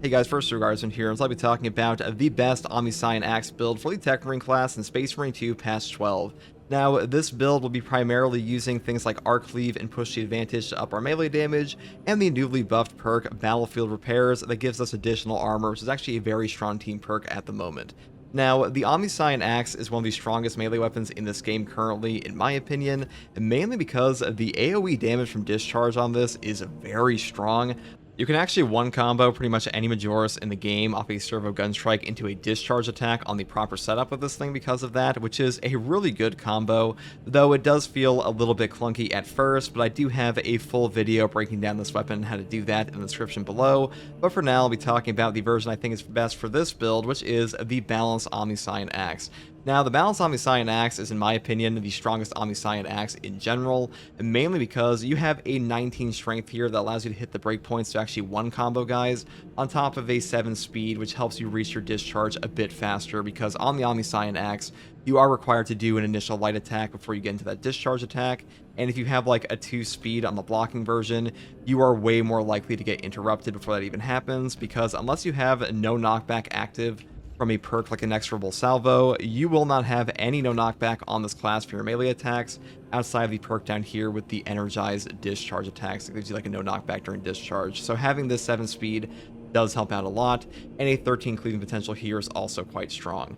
Hey guys, first regards here, I'll be talking about the best Omnissian Axe build for the Techmarine class in Space Marine 2 past 12. Now, this build will be primarily using things like Arc Cleave and Push the Advantage to up our melee damage, and the newly buffed perk Battlefield Repairs that gives us additional armor, which is actually a very strong team perk at the moment. Now, the Omnissian Axe is one of the strongest melee weapons in this game currently, in my opinion, mainly because the AoE damage from Discharge on this is very strong. You can actually one combo pretty much any Majoris in the game off a Servo Gunstrike into a Discharge attack on the proper setup of this thing because of that, which is a really good combo, though it does feel a little bit clunky at first, but I do have a full video breaking down this weapon and how to do that in the description below. But for now, I'll be talking about the version I think is best for this build, which is the Balanced Omnissian Axe. Now, the Balanced Omnissian Axe is, in my opinion, the strongest Omnissian Axe in general, mainly because you have a 19 strength here that allows you to hit the breakpoints to actually one combo guys, on top of a 7 speed, which helps you reach your discharge a bit faster, because on the Omnissian Axe, you are required to do an initial light attack before you get into that discharge attack, and if you have like a 2 speed on the blocking version, you are way more likely to get interrupted before that even happens, because unless you have no knockback active from a perk like Inexorable Salvo, you will not have any no knockback on this class for your melee attacks outside of the perk down here with the Energized Discharge attacks. It gives you like a no knockback during discharge. So having this 7 speed does help out a lot, and a 13 cleaving potential here is also quite strong.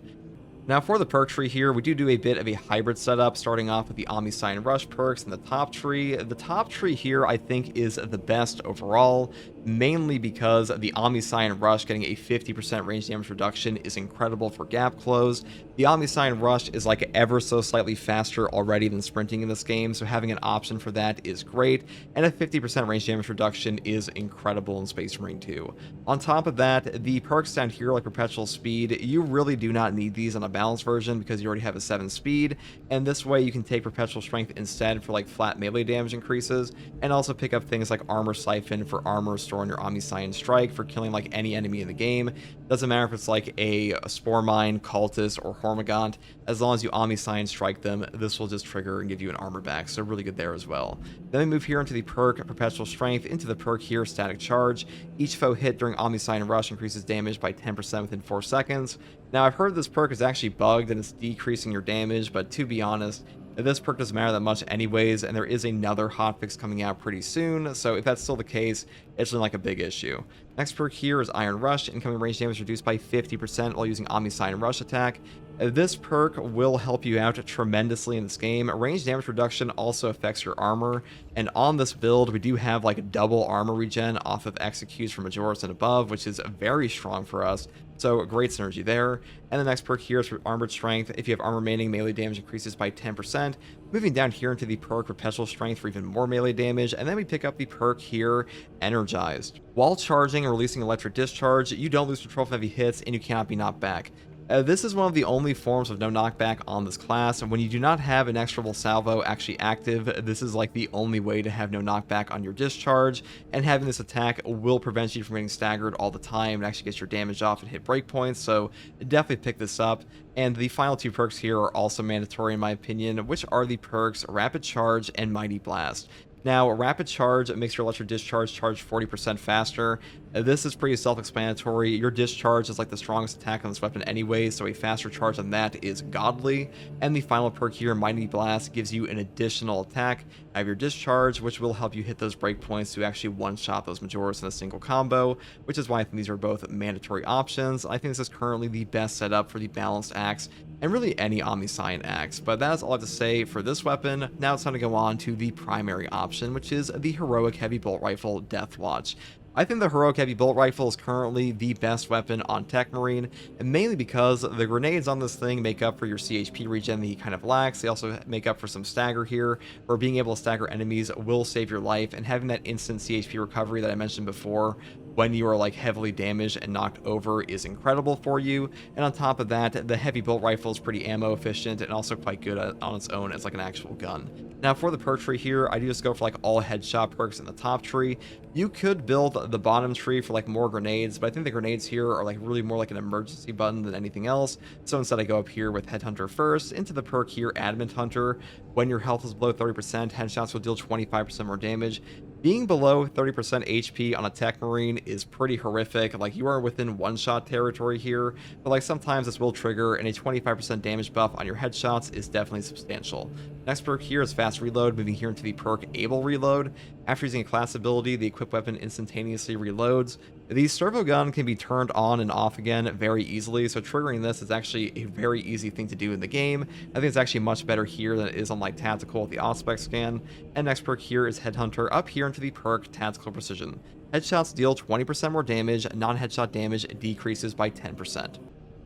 Now for the perk tree here, we do a bit of a hybrid setup, starting off with the Omnissian Rush perks in the top tree. The top tree here, I think, is the best overall, mainly because the Omnissian Rush getting a 50% range damage reduction is incredible for gap close. The Omnissian Rush is like ever so slightly faster already than sprinting in this game, so having an option for that is great, and a 50% range damage reduction is incredible in Space Marine 2. On top of that, the perks down here like Perpetual Speed, you really do not need these on a balanced version because you already have a 7 speed, and this way you can take Perpetual Strength instead for like flat melee damage increases, and also pick up things like Armor Siphon for armor restore on your Omnissian Strike for killing like any enemy in the game. Doesn't matter if it's like a Spore Mine, Cultist, or Hormigaunt, as long as you Omnissian Strike them, this will just trigger and give you an armor back, so really good there as well. Then we move here into the perk Perpetual Strength, into the perk here Static Charge. Each foe hit during Omnissian Rush increases damage by 10% within 4 seconds. Now, I've heard this perk is actually bugged and it's decreasing your damage, but to be honest, this perk doesn't matter that much anyways, and there is another hotfix coming out pretty soon, so if that's still the case, it's really like a big issue. Next perk here is Iron Rush, incoming range damage reduced by 50% while using Omnissian Rush attack. This perk will help you out tremendously in this game. Range damage reduction also affects your armor, and on this build, we do have like double armor regen off of executes from Majoris and above, which is very strong for us. So great synergy there. And the next perk here is for Armored Strength. If you have armor remaining, melee damage increases by 10%. Moving down here into the perk Perpetual Strength for even more melee damage. And then we pick up the perk here, Energized. While charging and releasing Electric Discharge, you don't lose control from heavy hits and you cannot be knocked back. This is one of the only forms of no knockback on this class, and when you do not have an Inexorable Salvo actually active, this is like the only way to have no knockback on your discharge, and having this attack will prevent you from getting staggered all the time and actually gets your damage off and hit breakpoints, so definitely pick this up. And the final 2 perks here are also mandatory in my opinion, which are the perks Rapid Charge and Mighty Blast. Now, Rapid Charge makes your Electric Discharge charge 40% faster. This is pretty self-explanatory. Your discharge is like the strongest attack on this weapon anyway, so a faster charge on that is godly. And the final perk here, Mighty Blast, gives you an additional attack out of your discharge, which will help you hit those breakpoints to actually one-shot those Majoris in a single combo, which is why I think these are both mandatory options. I think this is currently the best setup for the Balanced Axe, and really any Omnissian Axe. But that is all I have to say for this weapon. Now it's time to go on to the primary option, which is the Heroic Heavy Bolt Rifle Deathwatch. I think the Heroic Heavy Bolt Rifle is currently the best weapon on Techmarine, and mainly because the grenades on this thing make up for your CHP regen that he kind of lacks. They also make up for some stagger here, where being able to stagger enemies will save your life, and having that instant CHP recovery that I mentioned before when you are like heavily damaged and knocked over is incredible for you. And on top of that, the heavy bolt rifle is pretty ammo efficient and also quite good on its own as like an actual gun. Now for the perk tree here, I do just go for like all headshot perks in the top tree. You could build the bottom tree for like more grenades, but I think the grenades here are like really more like an emergency button than anything else. So instead I go up here with Headhunter first, into the perk here, Adamant Hunter. When your health is below 30%, headshots will deal 25% more damage. Being below 30% HP on a Techmarine is pretty horrific. Like, you are within one-shot territory here, but like sometimes this will trigger, and a 25% damage buff on your headshots is definitely substantial. Next perk here is Fast Reload, moving here into the perk Able Reload. After using a class ability, the equipped weapon instantaneously reloads. The servo gun can be turned on and off again very easily, so triggering this is actually a very easy thing to do in the game. I think it's actually much better here than it is on like Tactical with the Auspex scan. And next perk here is Headhunter, up here into the perk Tactical Precision. Headshots deal 20% more damage, non-headshot damage decreases by 10%.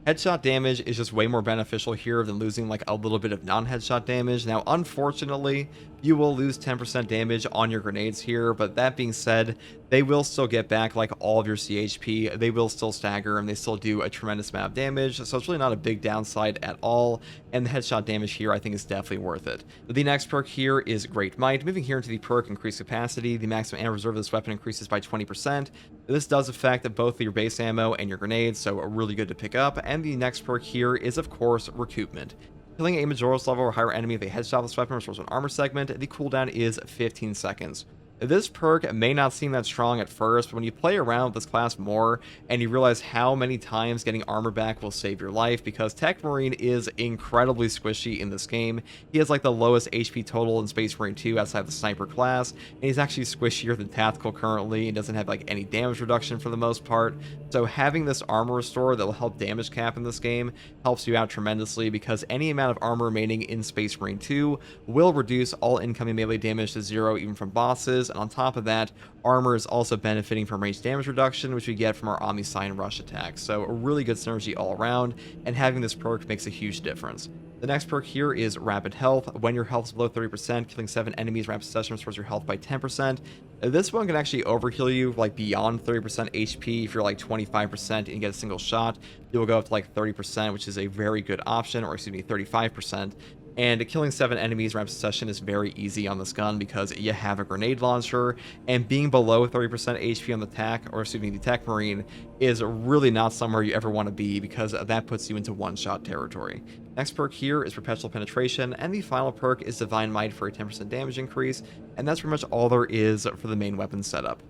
Headshot damage is just way more beneficial here than losing like a little bit of non-headshot damage. Now, unfortunately, you will lose 10% damage on your grenades here, but that being said, they will still get back like all of your CHP. They will still stagger, and they still do a tremendous amount of damage, so it's really not a big downside at all, and the headshot damage here I think is definitely worth it. The next perk here is Great Might. Moving here into the perk Increased Capacity, the maximum ammo reserve of this weapon increases by 20%. This does affect both your base ammo and your grenades, so really good to pick up. And the next perk here is, of course, Recoupment. Killing a Majora's level or higher enemy with a headshot with this weapon restores an armor segment. The cooldown is 15 seconds. This perk may not seem that strong at first, but when you play around with this class more and you realize how many times getting armor back will save your life, because Techmarine is incredibly squishy in this game. He has like the lowest HP total in Space Marine 2 outside the sniper class, and he's actually squishier than Tactical currently and doesn't have like any damage reduction for the most part. So having this armor restore that will help damage cap in this game helps you out tremendously, because any amount of armor remaining in Space Marine 2 will reduce all incoming melee damage to 0 even from bosses. And on top of that, armor is also benefiting from range damage reduction, which we get from our Omnissian rush attacks. So a really good synergy all around, and having this perk makes a huge difference. The next perk here is Rapid Health. When your health is below 30%, killing 7 enemies rapid succession restores your health by 10%. This one can actually overheal you like beyond 30% HP. If you're like 25% and you get a single shot, you'll go up to like 30%, which is a very good option, or excuse me, 35%. And killing 7 enemies rapid succession is very easy on this gun because you have a grenade launcher, and being below 30% HP on the the Techmarine is really not somewhere you ever want to be, because that puts you into one-shot territory. Next perk here is Perpetual Penetration, and the final perk is Divine Might for a 10% damage increase, and that's pretty much all there is for the main weapon setup.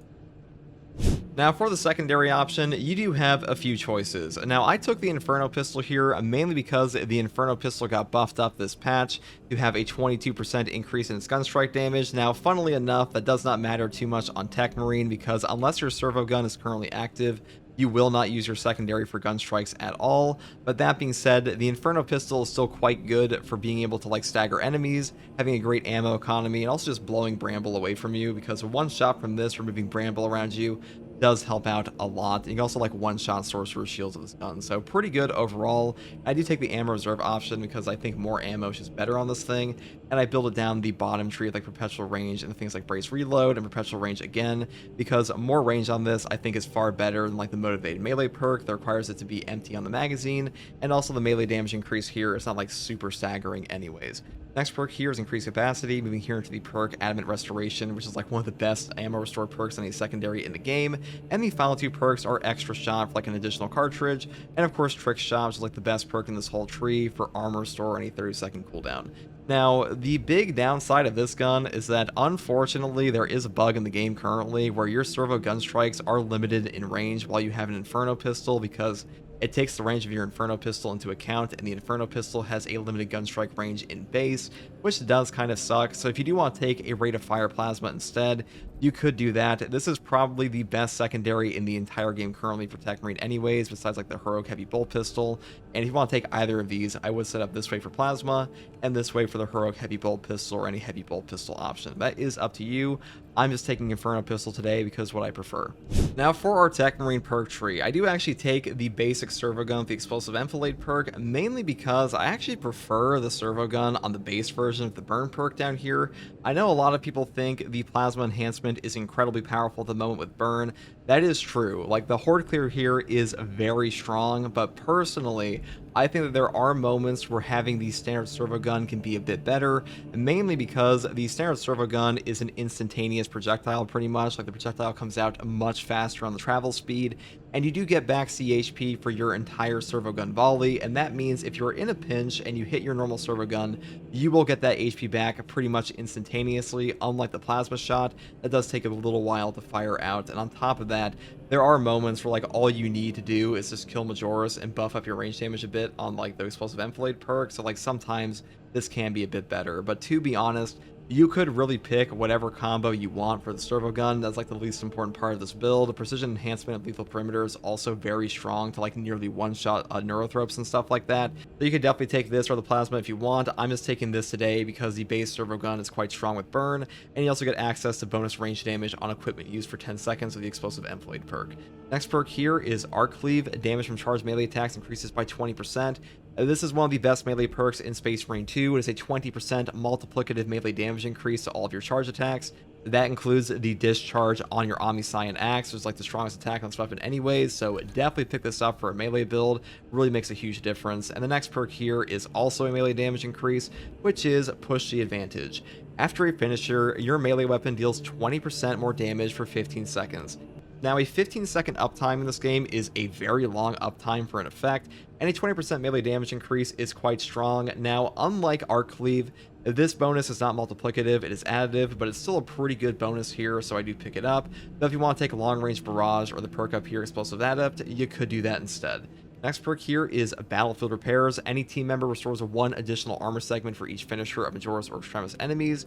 Now, for the secondary option, you do have a few choices. Now, I took the Inferno Pistol here mainly because the Inferno Pistol got buffed up this patch to have a 22% increase in its gun strike damage. Now, funnily enough, that does not matter too much on Techmarine, because unless your servo gun is currently active, you will not use your secondary for gun strikes at all. But that being said, the Inferno Pistol is still quite good for being able to like stagger enemies, having a great ammo economy, and also just blowing Bramble away from you, because one shot from this, removing Bramble around you, does help out a lot. You can also like one-shot sorcerer shields with this gun, so pretty good overall. I do take the ammo reserve option because I think more ammo is just better on this thing, and I build it down the bottom tree of like perpetual range and things like brace reload and perpetual range again, because more range on this I think is far better than like the motivated melee perk that requires it to be empty on the magazine, and also the melee damage increase here is not like super staggering anyways. Next perk here is Increased Capacity, moving here into the perk Adamant Restoration, which is like one of the best ammo restore perks in a secondary in the game. And the final two perks are Extra Shot for like an additional cartridge, and of course Trick Shot, which is like the best perk in this whole tree for armor restore and a 30-second cooldown. Now, the big downside of this gun is that unfortunately there is a bug in the game currently where your servo gun strikes are limited in range while you have an Inferno Pistol, because it takes the range of your Inferno Pistol into account, and the Inferno Pistol has a limited gun strike range in base, which does kind of suck. So if you do want to take a rate of fire plasma instead, you could do that. This is probably the best secondary in the entire game currently for Techmarine anyways, besides like the Heroic Heavy Bolt Pistol. And if you want to take either of these, I would set up this way for plasma and this way for the Heroic Heavy Bolt Pistol or any Heavy Bolt Pistol option. That is up to you. I'm just taking Inferno Pistol today because what I prefer. Now, for our Techmarine perk tree, I do actually take the basic servo gun with the Explosive Enfilade perk, mainly because I actually prefer the servo gun on the base version of the burn perk down here. I know a lot of people think the plasma enhancement is incredibly powerful at the moment with burn. That is true. Like, the horde clear here is very strong, but personally, I think that there are moments where having the standard servo gun can be a bit better, mainly because the standard servo gun is an instantaneous projectile pretty much. Like, the projectile comes out much faster on the travel speed, and you do get back CHP for your entire servo gun volley, and that means if you're in a pinch and you hit your normal servo gun, you will get that HP back pretty much instantaneously, unlike the plasma shot that does take a little while to fire out. And on top of that, there are moments where, like, all you need to do is just kill Majora's and buff up your range damage a bit on, like, the explosive enfilade perk. So, like, sometimes this can be a bit better. But to be honest, you could really pick whatever combo you want for the servo gun. That's, like, the least important part of this build. The precision enhancement of lethal perimeter is also very strong to, like, nearly one-shot neurothropes and stuff like that. So you could definitely take this or the plasma if you want. I'm just taking this today because the base servo gun is quite strong with burn, and you also get access to bonus range damage on equipment used for 10 seconds with the explosive enfilade perk. Next perk here is Arc Cleave. Damage from charged melee attacks increases by 20%. This is one of the best melee perks in Space Marine 2. It is a 20% multiplicative melee damage increase to all of your charge attacks. That includes the discharge on your Omnissian axe, which is like the strongest attack on this weapon anyways, so definitely pick this up for a melee build. Really makes a huge difference. And the next perk here is also a melee damage increase, which is Push the Advantage. After a finisher, your melee weapon deals 20% more damage for 15 seconds. Now, a 15-second uptime in this game is a very long uptime for an effect, and a 20% melee damage increase is quite strong. Now, unlike Arc Cleave, this bonus is not multiplicative, it is additive, but it's still a pretty good bonus here, so I do pick it up. But if you want to take Long Range Barrage or the perk up here, Explosive Adept, you could do that instead. Next perk here is Battlefield Repairs. Any team member restores one additional armor segment for each finisher of Majora's or Extremis enemies.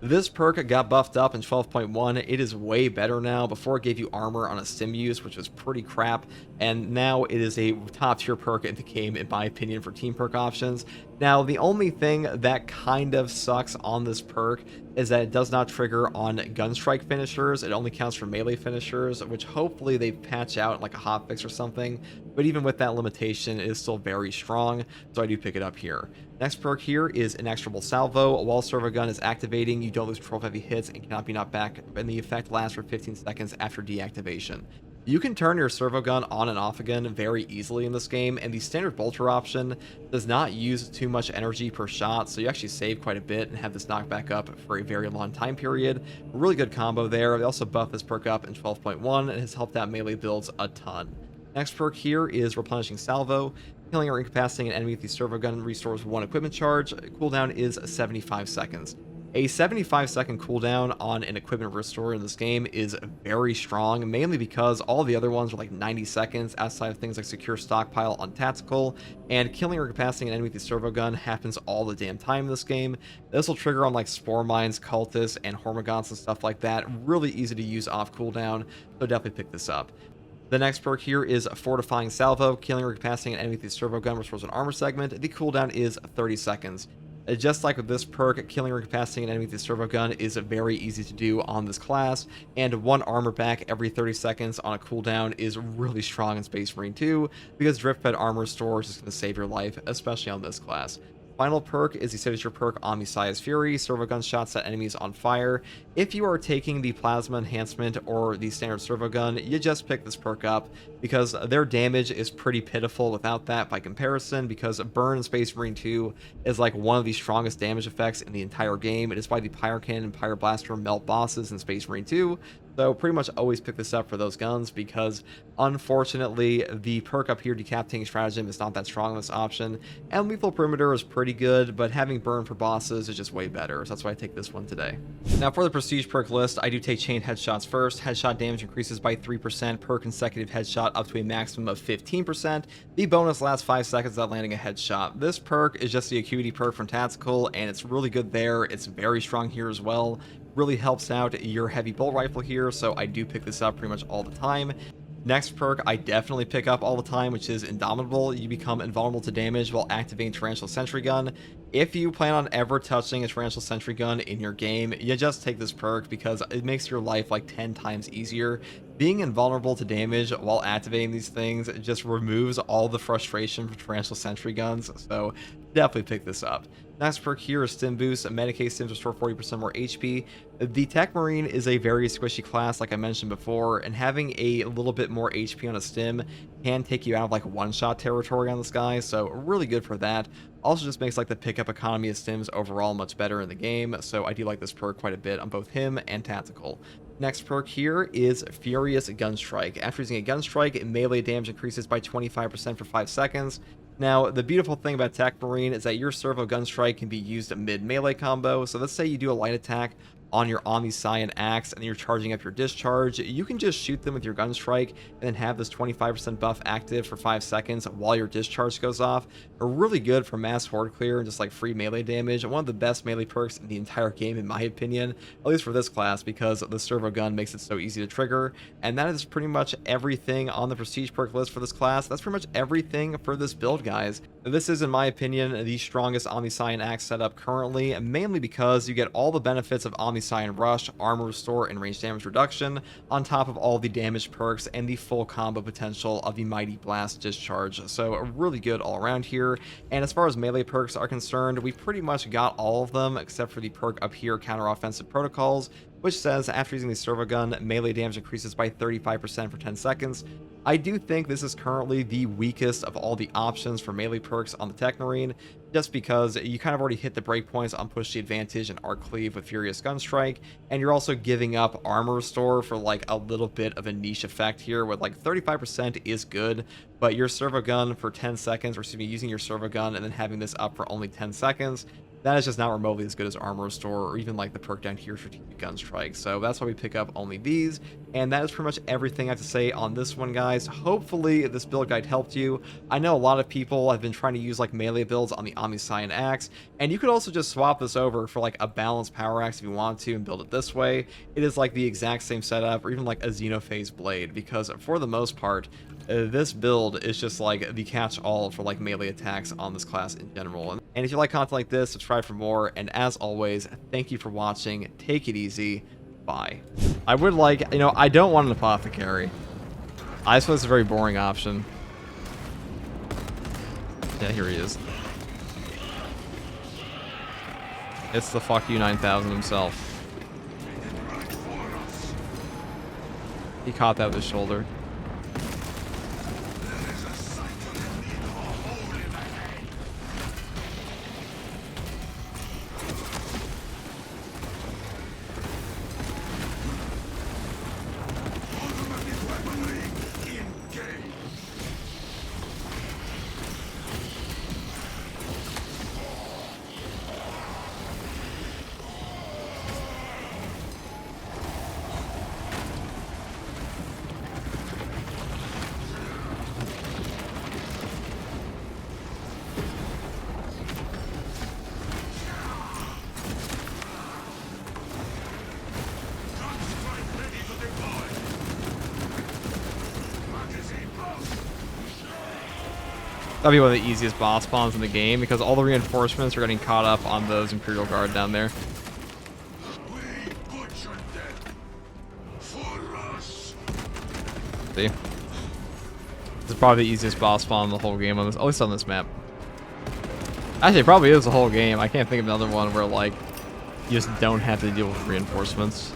This perk got buffed up in 12.1. It is way better now. Before, it gave you armor on a sim use, which was pretty crap, and now it is a top tier perk in the game, in my opinion, for team perk options. Now, the only thing that kind of sucks on this perk is that it does not trigger on gunstrike finishers. It only counts for melee finishers, which hopefully they patch out like a hotfix or something. But even with that limitation, it is still very strong, so I do pick it up here. Next perk here is Inexorable Salvo. While servo gun is activating, you don't lose control of heavy hits and cannot be knocked back, and the effect lasts for 15 seconds after deactivation. You can turn your servo gun on and off again very easily in this game, and the standard bolter option does not use too much energy per shot, so you actually save quite a bit and have this knockback up for a very long time period. A really good combo there. They also buffed this perk up in 12.1 and has helped out melee builds a ton. Next perk here is Replenishing Salvo. Killing or incapacitating an enemy with the servo gun restores one equipment charge. Cooldown is 75 seconds. A 75-second cooldown on an equipment restore in this game is very strong, mainly because all the other ones are like 90 seconds outside of things like Secure Stockpile on Tactical, and killing or incapacitating an enemy with the servo gun happens all the damn time in this game. This will trigger on like Spore Mines, Cultists, and Hormagaunts and stuff like that. Really easy to use off cooldown, so definitely pick this up. The next perk here is Fortifying Salvo. Killing or incapacitating an enemy with the servo gun restores an armor segment. The cooldown is 30 seconds. Just like with this perk, killing or incapacitating an enemy with the servo gun is very easy to do on this class, and one armor back every 30 seconds on a cooldown is really strong in Space Marine 2, because Driftbed Armor Store is just going to save your life, especially on this class. Final perk is the signature perk Omnissian's Fury. Servo gun shots set enemies on fire. If you are taking the plasma enhancement or the standard servo gun, you just pick this perk up because their damage is pretty pitiful without that by comparison, because burn in Space Marine 2 is like one of the strongest damage effects in the entire game. It is why the Pyrocannon and Pyroblaster melt bosses in Space Marine 2. So pretty much always pick this up for those guns, because unfortunately the perk up here, Decapitating Stratagem, is not that strong in this option, and Lethal Perimeter is pretty good, but having burn for bosses is just way better, so that's why I take this one today. Now for the prestige perk list, I do take Chain Headshots first. Headshot damage increases by 3% per consecutive headshot up to a maximum of 15%. The bonus lasts 5 seconds without landing a headshot. This perk is just the Acuity perk from Tactical, and it's really good there. It's very strong here as well. Really helps out your heavy bolt rifle here, so I do pick this up pretty much all the time. Next perk I definitely pick up all the time, which is Indomitable. You become invulnerable to damage while activating Torrential Sentry Gun. If you plan on ever touching a Torrential Sentry Gun in your game, you just take this perk because it makes your life like 10 times easier. being invulnerable to damage while activating these things just removes all the frustration from Tarantula Sentry Guns, so definitely pick this up. Next perk here is Stim Boost. Medicae stims restore 40% more HP. The Techmarine is a very squishy class, like I mentioned before, and having a little bit more HP on a stim can take you out of like one-shot territory on this guy, so really good for that. Also just makes like the pickup economy of stims overall much better in the game, so I do like this perk quite a bit on both him and Tactical. Next perk here is Furious Gunstrike. After using a Gunstrike, melee damage increases by 25% for 5 seconds. Now, the beautiful thing about Techmarine is that your Servo Gunstrike can be used mid-melee combo, so let's say you do a light attack on your Omnissian axe and you're charging up your discharge, you can just shoot them with your Gunstrike and then have this 25% buff active for 5 seconds while your discharge goes off. Really good for mass horde clear and just like free melee damage. One of the best melee perks in the entire game in my opinion, at least for this class, because the servo gun makes it so easy to trigger. And that is pretty much everything on the prestige perk list for this class. That's pretty much everything for this build, guys. This is, in my opinion, the strongest Omnissian axe setup currently, mainly because you get all the benefits of Omnissian Rush, Armor Restore, and range damage reduction, on top of all the damage perks and the full combo potential of the Mighty Blast Discharge. So really good all around here. And as far as melee perks are concerned, we pretty much got all of them except for the perk up here, Counter-Offensive Protocols, which says after using the servo gun, melee damage increases by 35% for 10 seconds. I do think this is currently the weakest of all the options for melee perks on the Techmarine, just because you kind of already hit the breakpoints on Push the Advantage and Arc Cleave with Furious Gunstrike, and you're also giving up Armor Restore for like a little bit of a niche effect here, with like 35% is good, but your servo gun for 10 seconds, or excuse me, using your servo gun and then having this up for only 10 seconds, that is just not remotely as good as Armor Restore, or even like the perk down here, Strategic Gunstrike. So that's why we pick up only these, and that is pretty much everything I have to say on this one, guys. Hopefully this build guide helped you. I know a lot of people have been trying to use like melee builds on the Omnissian axe, and you could also just swap this over for like a balanced power axe if you want to and build it this way. It is like the exact same setup, or even like a Xenophase blade, because for the most part, this build is just like the catch-all for like melee attacks on this class in general. And if you like content like this, subscribe for more. And as always, thank you for watching. Take it easy. Bye. I would like, I don't want an apothecary. I suppose it's a very boring option. Yeah, here he is. It's the fuck you 9000 himself. He caught that with his shoulder. That'd be one of the easiest boss spawns in the game, because all the reinforcements are getting caught up on those Imperial Guard down there. See? This is probably the easiest boss spawn in the whole game, on this, at least on this map. Actually, it probably is the whole game. I can't think of another one where, like, you just don't have to deal with reinforcements.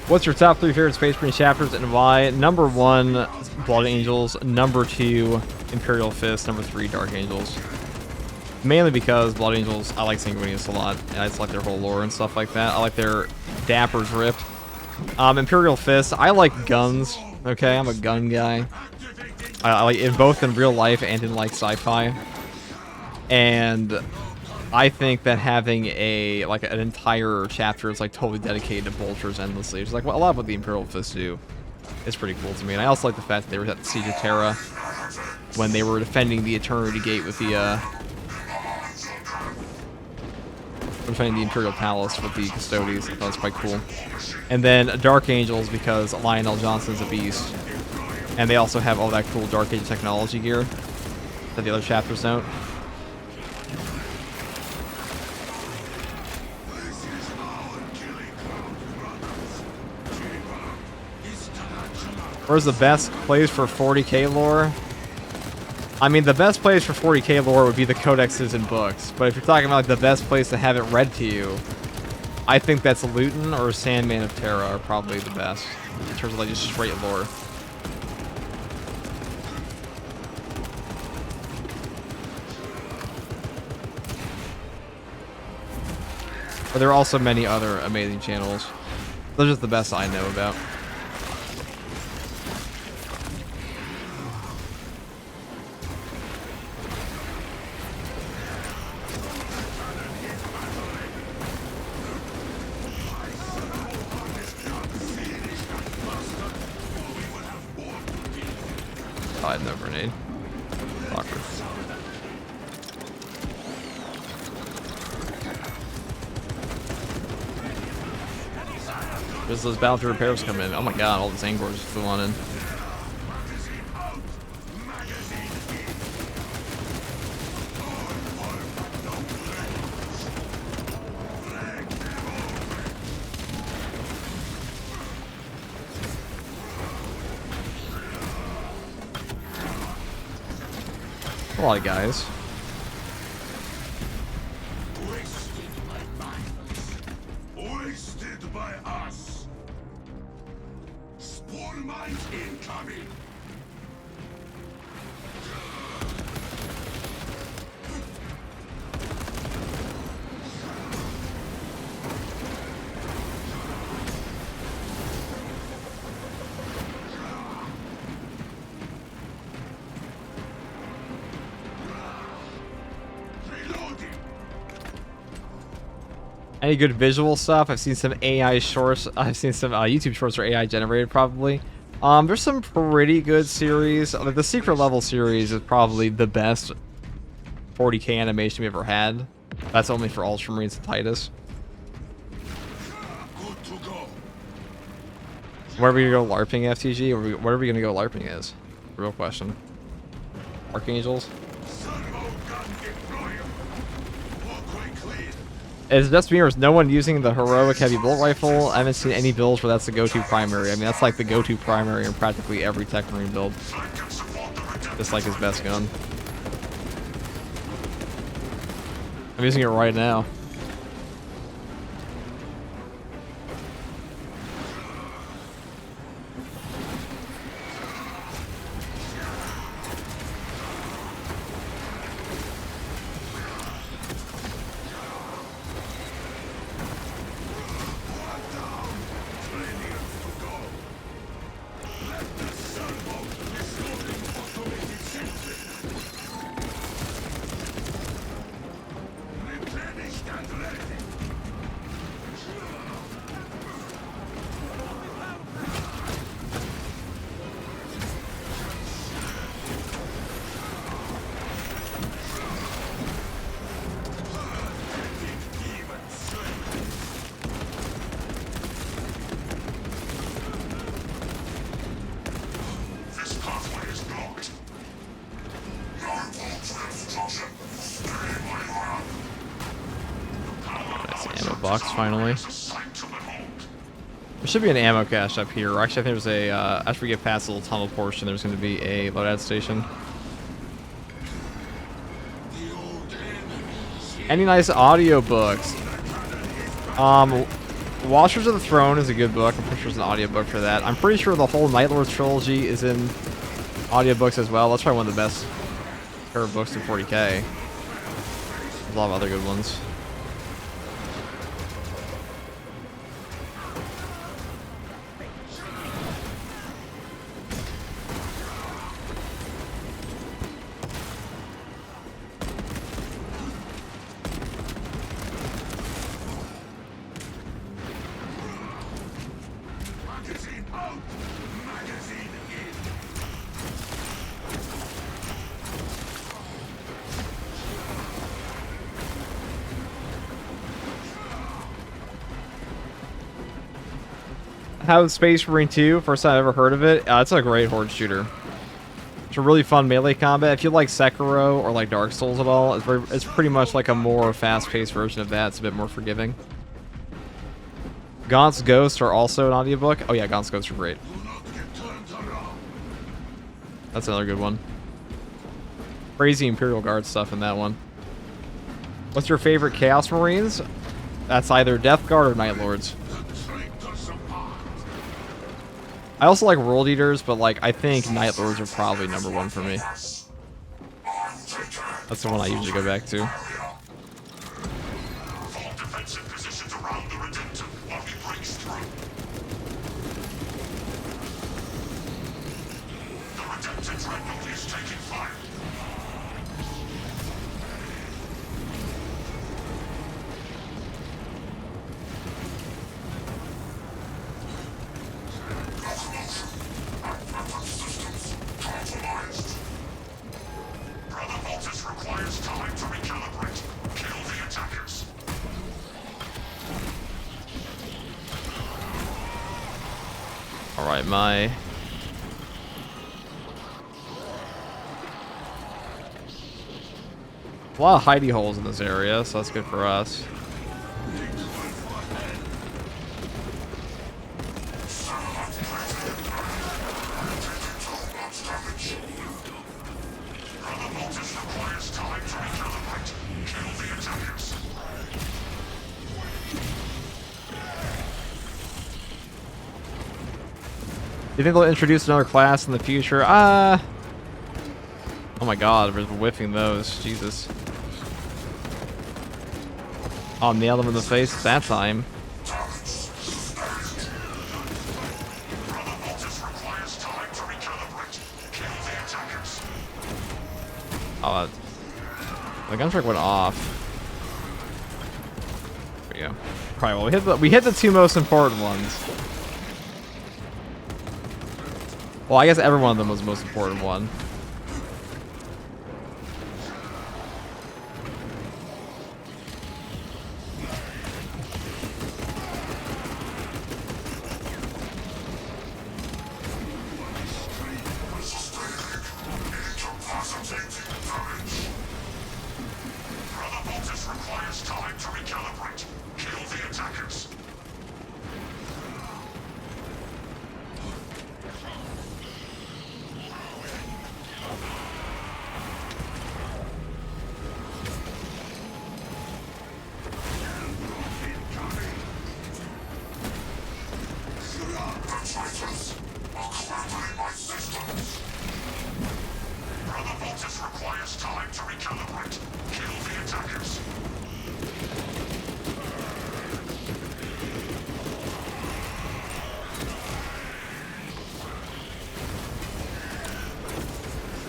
What's your top 3 favorite Space Marine chapters and why? Number 1, Blood Angels. Number 2, Imperial Fist. Number 3, Dark Angels. Mainly because Blood Angels, I like Sanguinius a lot. And I just like their whole lore and stuff like that. I like their Dapper's Rift. Imperial Fist, I like guns. Okay, I'm a gun guy. I like in both in real life and in like sci-fi. And I think that having a like an entire chapter is like totally dedicated to vultures endlessly, it's like a lot of what the Imperial Fists do is pretty cool to me. And I also like the fact that they were at the Siege of Terra when they were defending the Eternity Gate with the defending the Imperial Palace with the Custodes. I thought it was quite cool. And then Dark Angels, because Lionel Johnson's a beast. And they also have all that cool Dark Age technology gear that the other chapters don't. Where's the best place for 40k lore? I mean, the best place for 40k lore would be the codexes and books. But if you're talking about like, the best place to have it read to you, I think that's Luton or Sandman of Terra are probably the best in terms of like just straight lore. But there are also many other amazing channels. Those are just the best I know about. Oh, I had no grenade. Awkward. There's those battlefield repairs coming in. Oh my god, all this Angors just flew on in. A lot of guys. Wasted by us. Spore mines incoming. Any good visual stuff? I've seen some AI shorts. I've seen some YouTube shorts are AI generated, probably. There's some pretty good series. Like the Secret Level series is probably the best 40k animation we ever had. That's only for Ultramarines and Titus. Good to go. Where are we gonna go LARPing, FTG? Or where are we gonna go LARPing is? Real question. Archangels? Servo gun deployed. Walkway clear. It's just me, or is no one using the heroic heavy bolt rifle? I haven't seen any builds where that's the go-to primary. I mean, that's like the go-to primary in practically every Techmarine build. Just like his best gun. I'm using it right now. This pathway is blocked. Nice ammo box, finally. There should be an ammo cache up here. Actually, I think there's a, after we get past the little tunnel portion, there's going to be a loadout station. Any nice audiobooks? Watchers of the Throne is a good book. I'm pretty sure there's an audiobook for that. I'm pretty sure the whole Night Lord trilogy is in audiobooks as well. That's probably one of the best pair of books in 40k. There's a lot of other good ones. How's Space Marine 2? First time I've ever heard of it. It's a great horde shooter. It's a really fun melee combat. If you like Sekiro or like Dark Souls at all, it's pretty much like a more fast-paced version of that. It's a bit more forgiving. Gaunt's Ghosts are also an audiobook. Oh yeah, Gaunt's Ghosts are great. That's another good one. Crazy Imperial Guard stuff in that one. What's your favorite Chaos Marines? That's either Death Guard or Night Lords. I also like World Eaters, but like I think Night Lords are probably #1 for me. That's the one I usually go back to. Alright, a lot of hidey holes in this area, so that's good for us. Do you think they'll introduce another class in the future? Oh my god, we're whiffing those. Jesus. Oh, nailed him in the face that time. Oh, the gun truck went off. There we go. Probably well, we hit the two most important ones. Well, I guess every one of them was the most important one.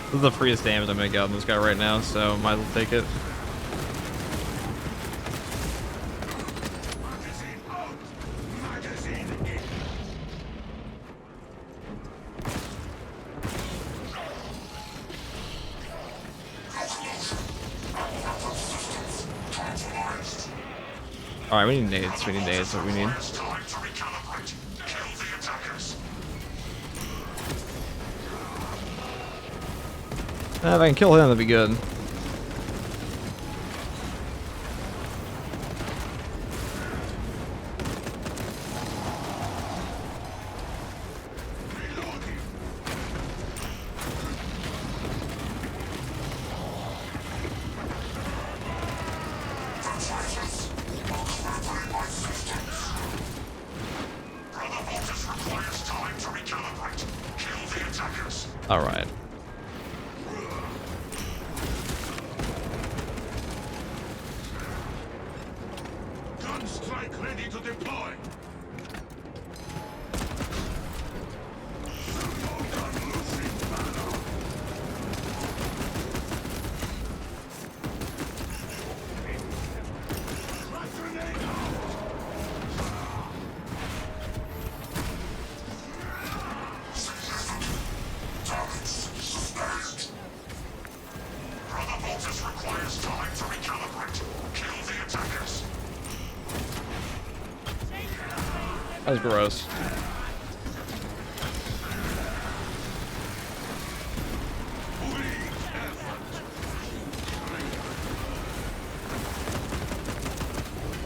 This is the freest damage I'm gonna get on this guy right now, so might as well take it. Alright, we need nades. We need nades. What we need. If I can kill him, that'd be good. All right. Gunstrike ready to deploy. That was gross.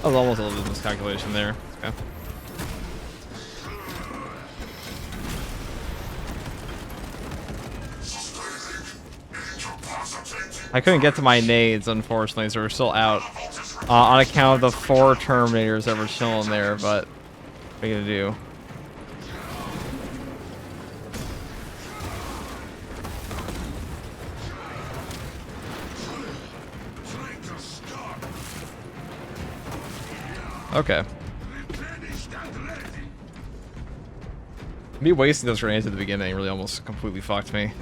That was almost a little bit of miscalculation there. Okay. I couldn't get to my nades, unfortunately, so we're still out on account of the 4 Terminators that were chilling there, but what are you gonna do? Okay. Me wasting those grenades at the beginning really almost completely fucked me.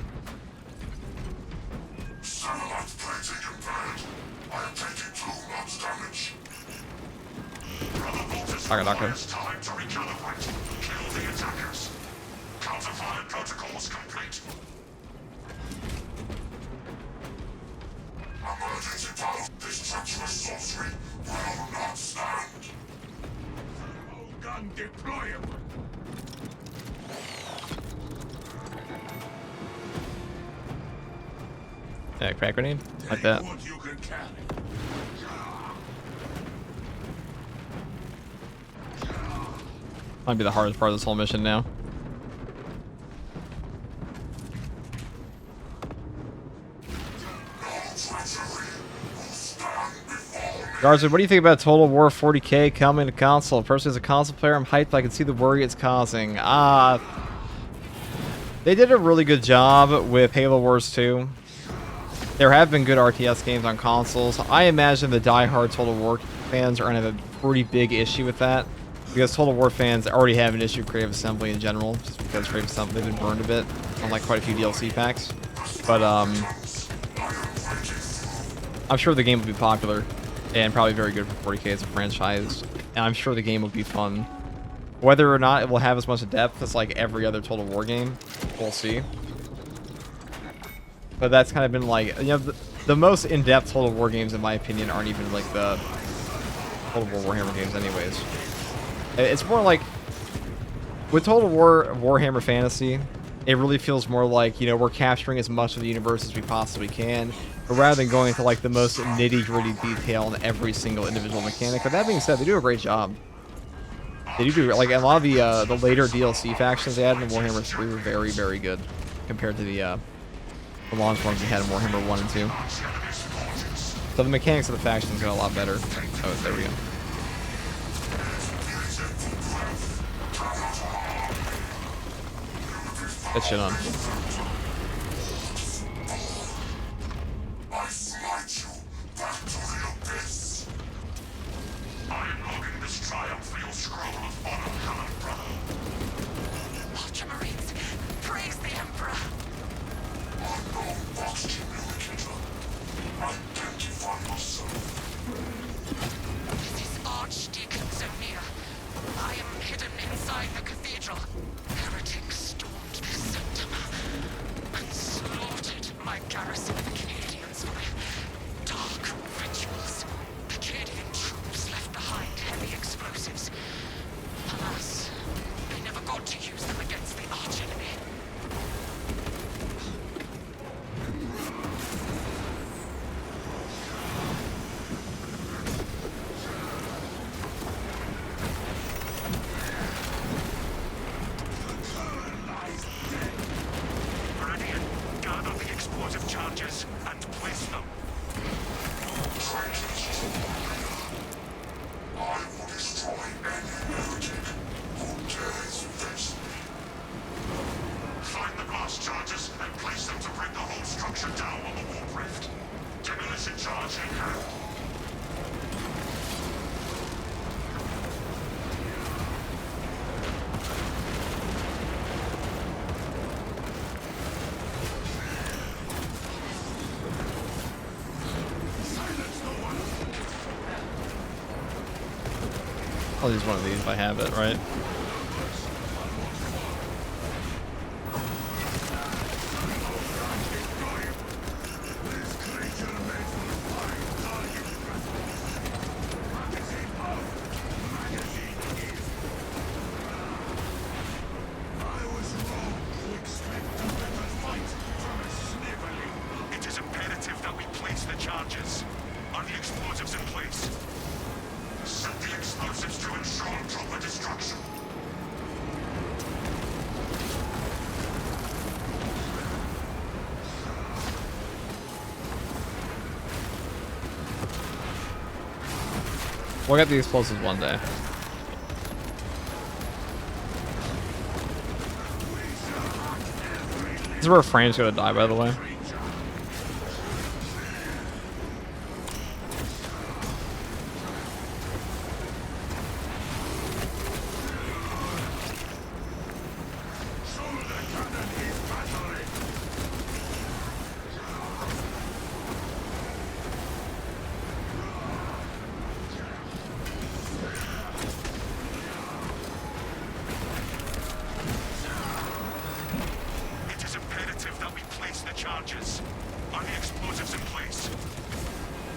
Okay. Time to recalibrate. Kill the attackers. Counterfire protocols complete. Emergency power. This treacherous sorcery will not stand. Thermal gun deployable. Yeah, crack grenade? Like that. What you can carry. Might be the hardest part of this whole mission now. Guardsman, what do you think about Total War 40K coming to console? Personally, as a console player, I'm hyped, but I can see the worry it's causing. They did a really good job with Halo Wars 2. There have been good RTS games on consoles. I imagine the die-hard Total War fans are going to have a pretty big issue with that, because Total War fans already have an issue with Creative Assembly in general, just because Creative Assembly they've been burned a bit on like quite a few DLC packs. But I'm sure the game will be popular and probably very good for 40K as a franchise, and I'm sure the game will be fun. Whether or not it will have as much depth as like every other Total War game, we'll see. But that's kind of been like, you know, the most in-depth Total War games, in my opinion, aren't even like the Total War Warhammer games anyways. It's more like, with Total War Warhammer Fantasy, it really feels more like, you know, we're capturing as much of the universe as we possibly can, but rather than going into like the most nitty-gritty detail in every single individual mechanic. But that being said, they do a great job. They do like a lot of the later DLC factions they had in Warhammer 3 were very, very good compared to the launch ones we had in Warhammer 1 and 2. So the mechanics of the factions got a lot better. Oh, there we go. Get shit on. I smite you back to the abyss. I am logging this triumph for your scroll of honor, Helen, brother. Ultramarines, praise the Emperor. Unknown box communicator. Identify yourself. This is Archdeacon Zonia. I am hidden inside the cathedral. Heretics stormed the sanctum and slaughtered my garrison of Acadians with dark rituals. Acadian troops left behind heavy explosives. Alas, they never got to use them against the archenemy. Meridian, gather the explosive charges and place them. I will destroy any heretic who dares face me. Find the blast charges and place them to bring the whole structure down on the warp rift. Demolition charge in hand. I'll use one of these if I have it, right? It is imperative that we place the charges. Are the explosives in place? Set We'll get the explosives one day. This is where Frame's gonna die, by the way. It is imperative that we place the charges. Are the explosives in place?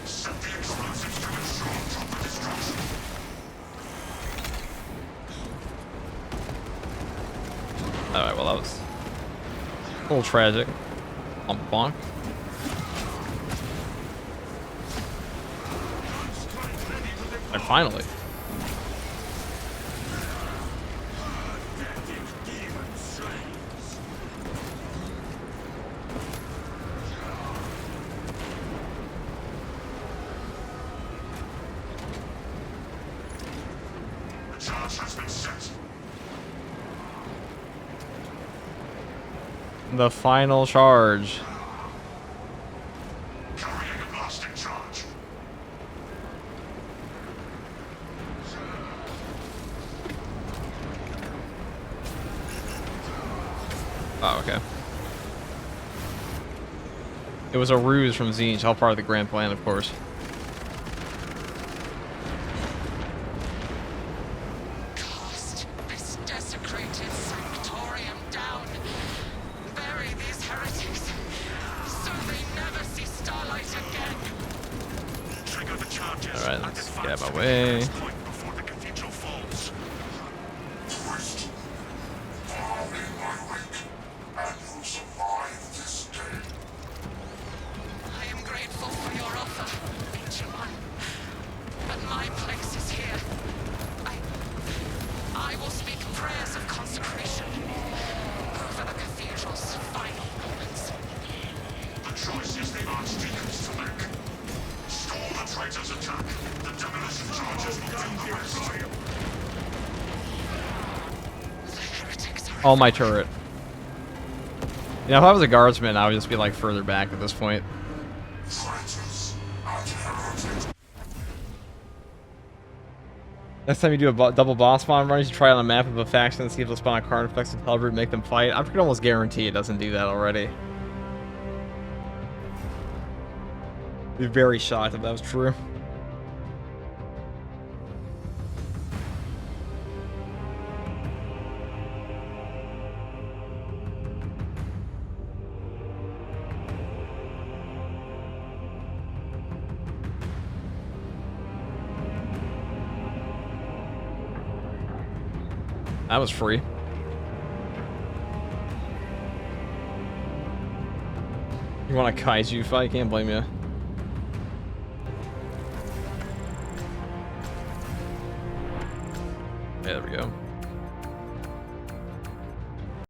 Set the explosives to ensure proper destruction. Alright, well that was a little tragic. Bonk. And finally. The charge has been set. The final charge. Carrying a blasting charge. Oh, okay. It was a ruse from Zinj, all part of the grand plan, of course. Cast this desecrated sanctorium down. Bury these heretics, so they never see starlight again. Trigger the charges. Alright, and let's advance get out of to my the way. nearest point before the cathedral falls. First, follow in my wake, and you'll survive this day. I am grateful for your offer, Ancient One, but my place is here. I will speak prayers of consecration over the cathedral's final moments. The choice is the Archdeacon's to make. Stall the traitor's attack. The demolition charges will do the rest. The heretics are Oh, my turret. You know, if I was a guardsman, I would just be like further back at this point. Traitors and heretics. Next time you do a double boss spawn run, you should try it on a map of a faction and see if they'll spawn a card effects and teleroot and make them fight. I could almost guarantee it doesn't do that already. Be very shocked if that was true. That was free. You want a kaiju fight? Can't blame you. Yeah, there we go.